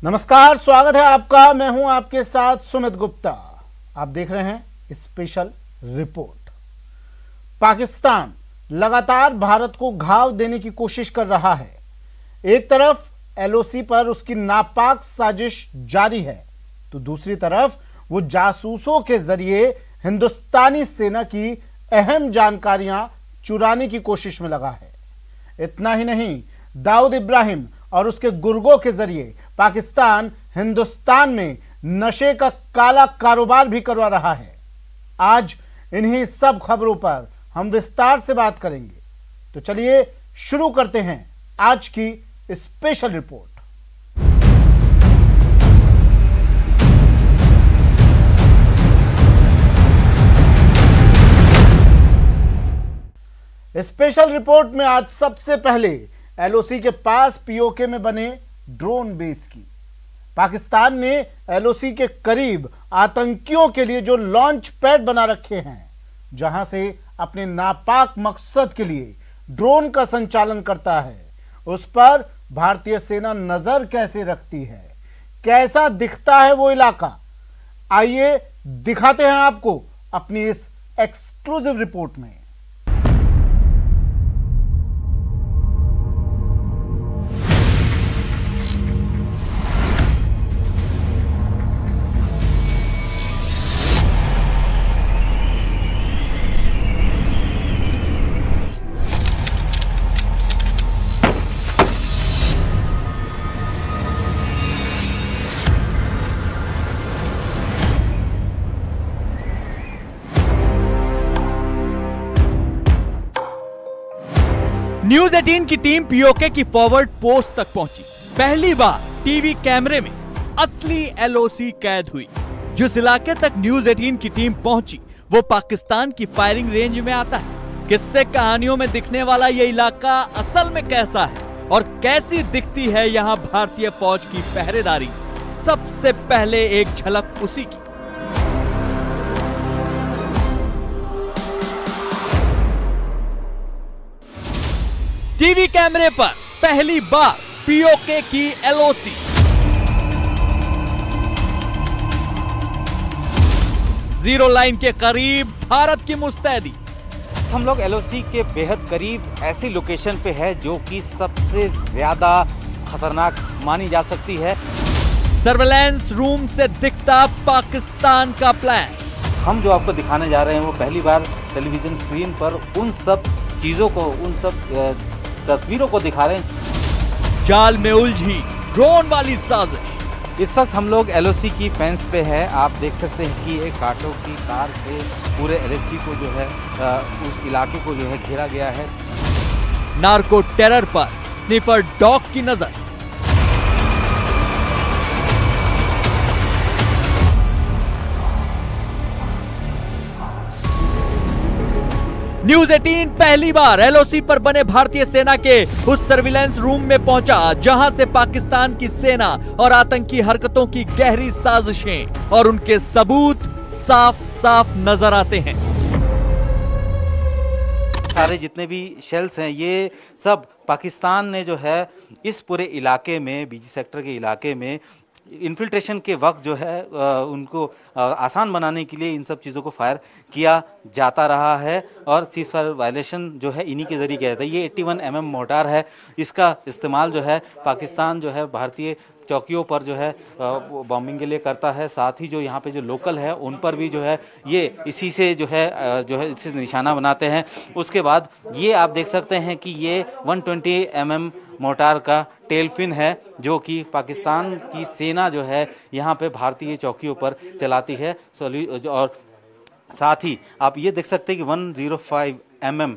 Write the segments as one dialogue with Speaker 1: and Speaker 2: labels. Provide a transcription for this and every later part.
Speaker 1: नमस्कार, स्वागत है आपका। मैं हूं आपके साथ सुमित गुप्ता। आप देख रहे हैं स्पेशल रिपोर्ट। पाकिस्तान लगातार भारत को घाव देने की कोशिश कर रहा है। एक तरफ एलओसी पर उसकी नापाक साजिश जारी है, तो दूसरी तरफ वो जासूसों के जरिए हिंदुस्तानी सेना की अहम जानकारियां चुराने की कोशिश में लगा है। इतना ही नहीं, दाऊद इब्राहिम और उसके गुर्गों के जरिए पाकिस्तान हिंदुस्तान में नशे का काला कारोबार भी करवा रहा है। आज इन्हीं सब खबरों पर हम विस्तार से बात करेंगे। तो चलिए शुरू करते हैं आज की स्पेशल रिपोर्ट। स्पेशल रिपोर्ट में आज सबसे पहले एलओसी के पास पीओके में बने ड्रोन बेस की। पाकिस्तान ने एलओसी के करीब आतंकियों के लिए जो लॉन्च पैड बना रखे हैं, जहां से अपने नापाक मकसद के लिए ड्रोन का संचालन करता है, उस पर भारतीय सेना नजर कैसे रखती है, कैसा दिखता है वो इलाका, आइए दिखाते हैं आपको अपनी इस एक्सक्लूसिव रिपोर्ट में।
Speaker 2: न्यूज 18 की टीम पीओके की फॉरवर्ड पोस्ट तक पहुंची। पहली बार टीवी कैमरे में असली एलओसी कैद हुई। जिस इलाके तक न्यूज 18 की टीम पहुंची वो पाकिस्तान की फायरिंग रेंज में आता है। किस्से कहानियों में दिखने वाला ये इलाका असल में कैसा है और कैसी दिखती है यहाँ भारतीय फौज की पहरेदारी, सबसे पहले एक झलक उसी की। टीवी कैमरे पर पहली बार पीओके की एलओसी। जीरो लाइन के करीब भारत की मुस्तैदी।
Speaker 3: हम लोग एलओसी के बेहद करीब ऐसी लोकेशन पे है जो कि सबसे ज्यादा खतरनाक मानी जा सकती है।
Speaker 2: सर्वेलेंस रूम से दिखता पाकिस्तान का प्लान।
Speaker 3: हम जो आपको दिखाने जा रहे हैं वो पहली बार टेलीविजन स्क्रीन पर उन सब चीजों को, उन सब तस्वीरों को दिखा रहे हैं।
Speaker 2: जाल में उलझी ड्रोन वाली साजिश।
Speaker 3: इस वक्त हम लोग एलओसी की फेंस पे है। आप देख सकते हैं कि एक कांटों की तार से पूरे एलओसी को जो है उस इलाके को जो है घेरा गया है।
Speaker 2: नार्को टेरर पर स्निफर डॉग की नजर। न्यूज 18 पहली बार एलओसी पर बने भारतीय सेना के उस सर्विलेंस रूम में पहुंचा जहां से पाकिस्तान की सेना और आतंकी हरकतों की गहरी साजिशें और उनके सबूत साफ साफ नजर आते हैं।
Speaker 3: सारे जितने भी शेल्स हैं ये सब पाकिस्तान ने जो है इस पूरे इलाके में, बीजी सेक्टर के इलाके में इन्फिल्ट्रेशन के वक्त जो है उनको आसान बनाने के लिए इन सब चीज़ों को फायर किया जाता रहा है और सीज फायर वायलेशन जो है इन्हीं के जरिए किया जाता है। ये 81 mm मोर्टार है। इसका इस्तेमाल जो है पाकिस्तान जो है भारतीय चौकियों पर जो है बॉम्बिंग के लिए करता है। साथ ही जो यहाँ पे जो लोकल है उन पर भी जो है ये इसी से जो है इससे निशाना बनाते हैं। उसके बाद ये आप देख सकते हैं कि ये 120 mm मोर्टार का टेल फिन है जो कि पाकिस्तान की सेना जो है यहाँ पे भारतीय चौकियों पर चलाती है। और साथ ही आप ये देख सकते हैं कि 105 mm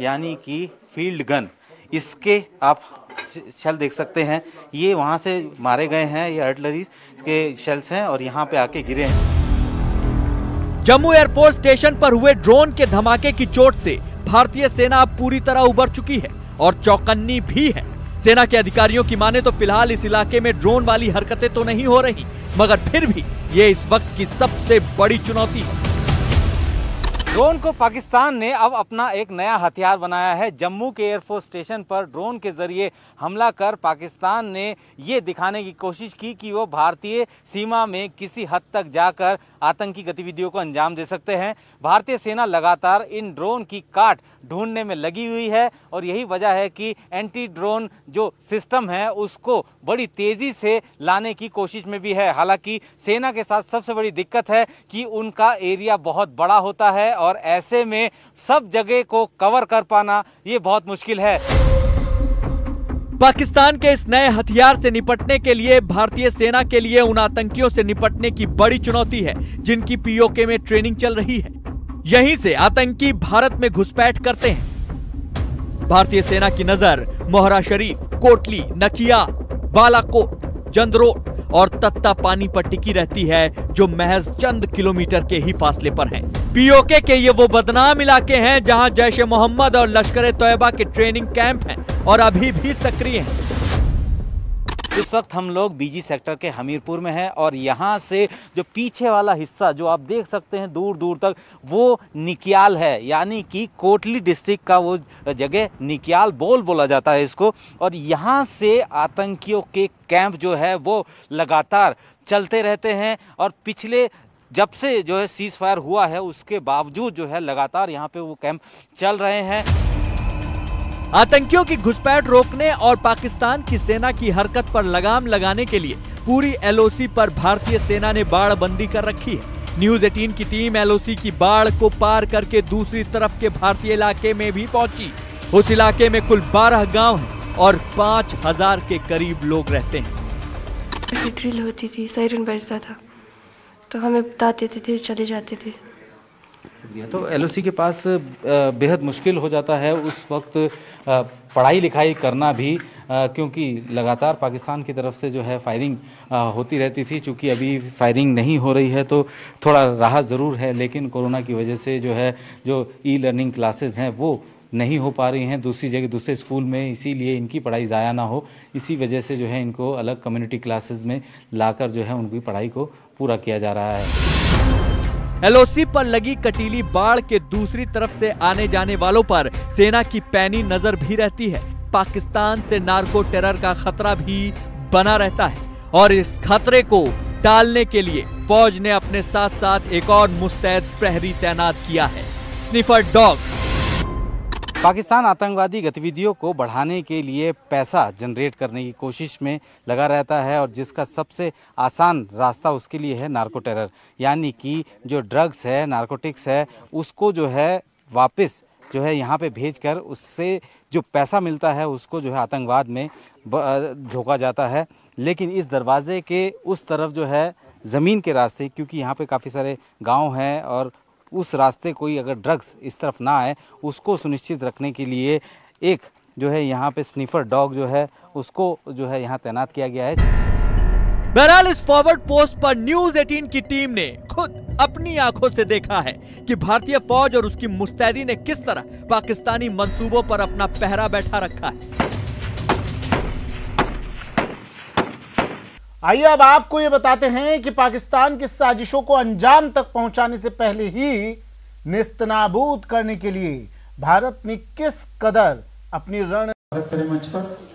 Speaker 3: यानी कि फील्ड गन, इसके आप शेल देख सकते हैं। ये वहाँ से मारे गए हैं, ये आर्टिलरी के शेल्स हैं और यहाँ पे आके गिरे हैं।
Speaker 2: जम्मू एयरफोर्स स्टेशन पर हुए ड्रोन के धमाके की चोट से भारतीय सेना अब पूरी तरह उबर चुकी है और चौकन्नी भी है। सेना के अधिकारियों की माने तो फिलहाल इस इलाके में ड्रोन वाली हरकतें तो नहीं हो रही, मगर फिर भी ये इस वक्त की सबसे बड़ी चुनौती है।
Speaker 3: ड्रोन को पाकिस्तान ने अब अपना एक नया हथियार बनाया है। जम्मू के एयरफोर्स स्टेशन पर ड्रोन के जरिए हमला कर पाकिस्तान ने ये दिखाने की कोशिश की कि वो भारतीय सीमा में किसी हद तक जाकर आतंकी गतिविधियों को अंजाम दे सकते हैं। भारतीय सेना लगातार इन ड्रोन की काट ढूंढने में लगी हुई है और यही वजह है कि एंटी ड्रोन जो सिस्टम है उसको बड़ी तेजी से लाने की कोशिश में भी है। हालांकि सेना के साथ सबसे बड़ी दिक्कत है कि उनका एरिया बहुत बड़ा होता है और ऐसे में सब जगह को कवर कर पाना ये बहुत मुश्किल है।
Speaker 2: पाकिस्तान के इस नए हथियार से निपटने के लिए भारतीय सेना के लिए उन आतंकियों से निपटने की बड़ी चुनौती है जिनकी पीओके में ट्रेनिंग चल रही है। यहीं से आतंकी भारत में घुसपैठ करते हैं। भारतीय सेना की नजर मोहरा शरीफ, कोटली, नकिया, बालाकोट, जंदरोट और तत्ता पानी पर टिकी रहती है जो महज चंद किलोमीटर के ही फासले पर हैं। पीओके के ये वो बदनाम इलाके हैं जहां जैश ए मोहम्मद और लश्कर तैयबा के ट्रेनिंग कैंप हैं और अभी भी सक्रिय हैं।
Speaker 3: इस वक्त हम लोग बीजी सेक्टर के हमीरपुर में हैं और यहाँ से जो पीछे वाला हिस्सा जो आप देख सकते हैं दूर दूर तक वो निकियाल है, यानी कि कोटली डिस्ट्रिक्ट का वो जगह निकियाल बोला जाता है इसको। और यहाँ से आतंकियों के कैंप जो है वो लगातार चलते रहते हैं और पिछले जब से जो है सीज फायर हुआ है उसके बावजूद जो है लगातार यहाँ पे वो कैंप चल रहे हैं।
Speaker 2: आतंकियों की घुसपैठ रोकने और पाकिस्तान की सेना की हरकत पर लगाम लगाने के लिए पूरी एलओसी पर भारतीय सेना ने बाड़बंदी कर रखी है। न्यूज 18 की टीम एलओसी की बाड़ को पार करके दूसरी तरफ के भारतीय इलाके में भी पहुंची। उस इलाके में कुल 12 गांव हैं और 5000 के करीब लोग रहते हैं।
Speaker 4: ड्रिल होती थी, सायरन बजता था तो हमें बताते थे, चले जाते थे।
Speaker 3: तो एलओसी के पास बेहद मुश्किल हो जाता है उस वक्त पढ़ाई लिखाई करना भी, क्योंकि लगातार पाकिस्तान की तरफ से जो है फायरिंग होती रहती थी। चूँकि अभी फायरिंग नहीं हो रही है तो थोड़ा राहत ज़रूर है, लेकिन कोरोना की वजह से जो है जो ई लर्निंग क्लासेस हैं वो नहीं हो पा रही हैं दूसरी जगह दूसरे स्कूल में, इसीलिए इनकी पढ़ाई ज़ाया ना हो, इसी वजह से जो है इनको अलग कम्युनिटी क्लासेस में लाकर जो है उनकी पढ़ाई को पूरा किया जा रहा है।
Speaker 2: एलओसी पर लगी कटीली बाड़ के दूसरी तरफ से आने जाने वालों पर सेना की पैनी नजर भी रहती है। पाकिस्तान से नार्को टेरर का खतरा भी बना रहता है और इस खतरे को टालने के लिए फौज ने अपने साथ साथ एक और मुस्तैद प्रहरी तैनात किया है, स्निफर डॉग।
Speaker 3: पाकिस्तान आतंकवादी गतिविधियों को बढ़ाने के लिए पैसा जनरेट करने की कोशिश में लगा रहता है और जिसका सबसे आसान रास्ता उसके लिए है नार्को टेरर, यानी कि जो ड्रग्स है, नार्कोटिक्स है, उसको जो है वापस जो है यहाँ पे भेजकर उससे जो पैसा मिलता है उसको जो है आतंकवाद में झोंका जाता है। लेकिन इस दरवाजे के उस तरफ जो है ज़मीन के रास्ते, क्योंकि यहाँ पे काफ़ी सारे गांव हैं और उस रास्ते कोई अगर ड्रग्स इस तरफ ना आए उसको सुनिश्चित रखने के लिए एक जो है यहाँ पे स्निफर डॉग जो है उसको जो है यहाँ तैनात किया गया है।
Speaker 2: बहरहाल इस फॉरवर्ड पोस्ट पर न्यूज 18 की टीम ने खुद अपनी आंखों से देखा है कि भारतीय फौज और उसकी मुस्तैदी ने किस तरह पाकिस्तानी मंसूबों पर अपना पहरा बैठा रखा है।
Speaker 1: आइए अब आपको ये बताते हैं कि पाकिस्तान की साजिशों को अंजाम तक पहुंचाने से पहले ही नेस्तनाबूद करने के लिए भारत ने किस कदर अपनी रण
Speaker 5: मंच पर